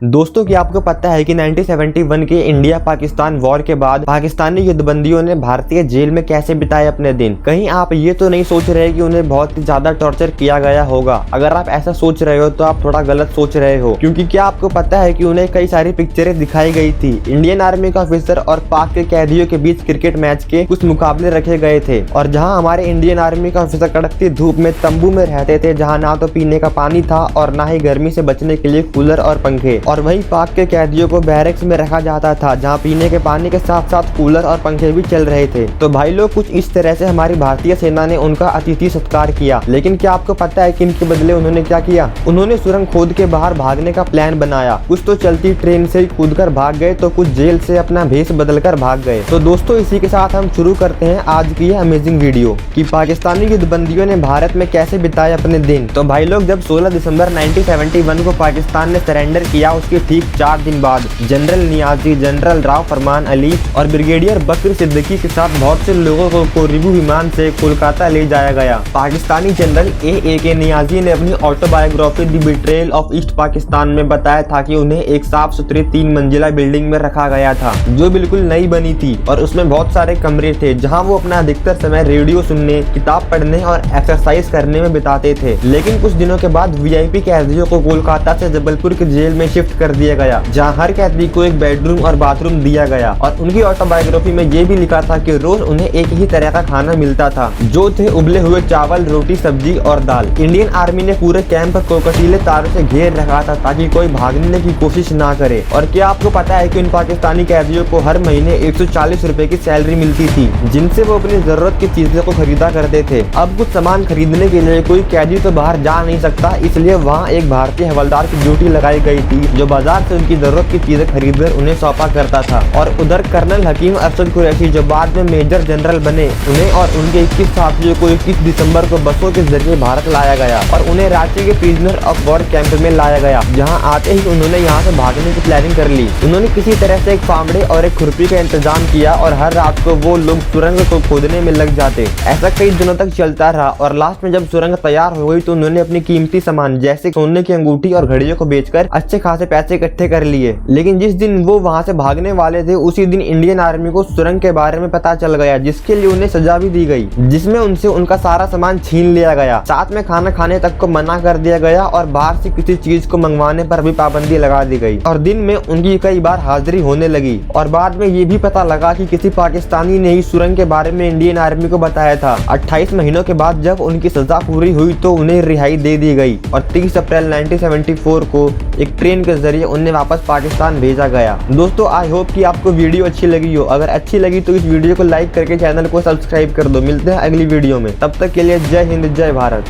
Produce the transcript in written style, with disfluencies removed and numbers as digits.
दोस्तों क्या आपको पता है कि 1971 के इंडिया पाकिस्तान वॉर के बाद पाकिस्तानी युद्धबंदियों ने भारतीय जेल में कैसे बिताए अपने दिन। कहीं आप ये तो नहीं सोच रहे कि उन्हें बहुत ही ज्यादा टॉर्चर किया गया होगा। अगर आप ऐसा सोच रहे हो तो आप थोड़ा गलत सोच रहे हो, क्योंकि क्या आपको पता है कि उन्हें कई सारी पिक्चरें दिखाई गई थी। इंडियन आर्मी का ऑफिसर और पाक के कैदियों के बीच क्रिकेट मैच के कुछ मुकाबले रखे गए थे, और जहाँ हमारे इंडियन आर्मी का ऑफिसर कड़कती धूप में तंबू में रहते थे, जहाँ ना तो पीने का पानी था और ना ही गर्मी से बचने के लिए कूलर और पंखे। और वहीं पाक के कैदियों को बैरक्स में रखा जाता था, जहां पीने के पानी के साथ साथ कूलर और पंखे भी चल रहे थे। तो भाई लोग कुछ इस तरह से हमारी भारतीय सेना ने उनका अतिथि सत्कार किया। लेकिन क्या आपको पता है कि इनके बदले उन्होंने क्या किया? उन्होंने सुरंग खोद के बाहर भागने का प्लान बनाया। कुछ तो चलती ट्रेन से कूद कर भाग गए, तो कुछ जेल से अपना भेष बदल कर भाग गए। तो दोस्तों इसी के साथ हम शुरू करते हैं आज की यह अमेजिंग वीडियो कि पाकिस्तानी युद्धबंदियों ने भारत में कैसे बिताए अपने दिन। तो भाई लोग जब 16 दिसंबर 1971 को पाकिस्तान ने सरेंडर किया, उसके ठीक 4 दिन बाद जनरल नियाजी, जनरल राव फरमान अली और ब्रिगेडियर बकर सिद्दीकी के साथ बहुत से लोगों को रिव्यू विमान से कोलकाता ले जाया गया। Pakistani general A K. नियाजी ने अपनी autobiography the betrayal of east Pakistan में बताया था कि उन्हें एक साफ सुथरी 3 मंजिला बिल्डिंग में रखा गया था, जो बिल्कुल नई बनी थी, और उसमें बहुत सारे कमरे थे जहाँ वो अपना अधिकतर समय रेडियो सुनने, किताब पढ़ने और एक्सरसाइज करने में बिताते थे। लेकिन कुछ दिनों के बाद वीआईपी कैदियों को कोलकाता से जबलपुर के जेल में शिफ्ट कर दिया गया, जहां हर कैदी को एक बेडरूम और बाथरूम दिया गया। और उनकी ऑटोबायोग्राफी में ये भी लिखा था कि रोज उन्हें एक ही तरह का खाना मिलता था, जो थे उबले हुए चावल, रोटी, सब्जी और दाल। इंडियन आर्मी ने पूरे कैंप को कटीले तारों से घेर रखा था ताकि कोई भागने की कोशिश ना करे। और क्या आपको पता है कि उन पाकिस्तानी कैदियों को हर महीने 140 रुपए की सैलरी मिलती थी, जिनसे वो अपनी जरूरत की चीजों को खरीदा करते थे। अब कुछ सामान खरीदने के लिए कोई कैदी तो बाहर जा नहीं सकता, इसलिए वहाँ एक भारतीय हवलदार की ड्यूटी लगाई गई थी, जो बाजार से उनकी जरूरत की चीजें खरीदकर उन्हें सौंपा करता था। और उधर कर्नल हकीम अरशद कुरैशी, जो बाद में मेजर जनरल बने, उन्हें और उनके 21 साथियों को 21 दिसंबर को बसों के जरिए भारत लाया गया और उन्हें रांची के प्रिजनर ऑफ वॉर कैंप में लाया गया, जहां आते ही उन्होंने यहां से भागने की प्लानिंग कर ली। उन्होंने किसी तरह से एक फावड़े और एक खुरपी का इंतजाम किया और हर रात को वो लोग सुरंग को खोदने में लग जाते। ऐसा कई दिनों तक चलता रहा और लास्ट में जब सुरंग तैयार हो गई तो उन्होंने अपनी कीमती सामान जैसे सोने की अंगूठी और घड़ियों को बेचकर अच्छे खासे पैसे इकट्ठे कर लिए। लेकिन जिस दिन वो वहां से भागने वाले थे, उसी दिन इंडियन आर्मी को सुरंग के बारे में पता चल गया, जिसके लिए उन्हें सजा भी दी गई, जिसमें उनसे उनका सारा सामान छीन लिया गया। साथ में खाना खाने तक को मना कर दिया गया और बाहर से किसी चीज को मंगवाने पर भी पाबंदी लगा दी गई। और दिन में उनकी कई बार हाजिरी होने लगी। और बाद में ये भी पता लगा कि किसी पाकिस्तानी ने ही सुरंग के बारे में इंडियन आर्मी को बताया था। 28 महीनों के बाद जब उनकी सजा पूरी हुई तो उन्हें रिहाई दे दी गई और 30 अप्रैल 1974 को एक ट्रेन के जरिए उन्हें वापस पाकिस्तान भेजा गया। दोस्तों आई होप कि आपको वीडियो अच्छी लगी हो। अगर अच्छी लगी तो इस वीडियो को लाइक करके चैनल को सब्सक्राइब कर दो। मिलते हैं अगली वीडियो में, तब तक के लिए जय हिंद, जय भारत।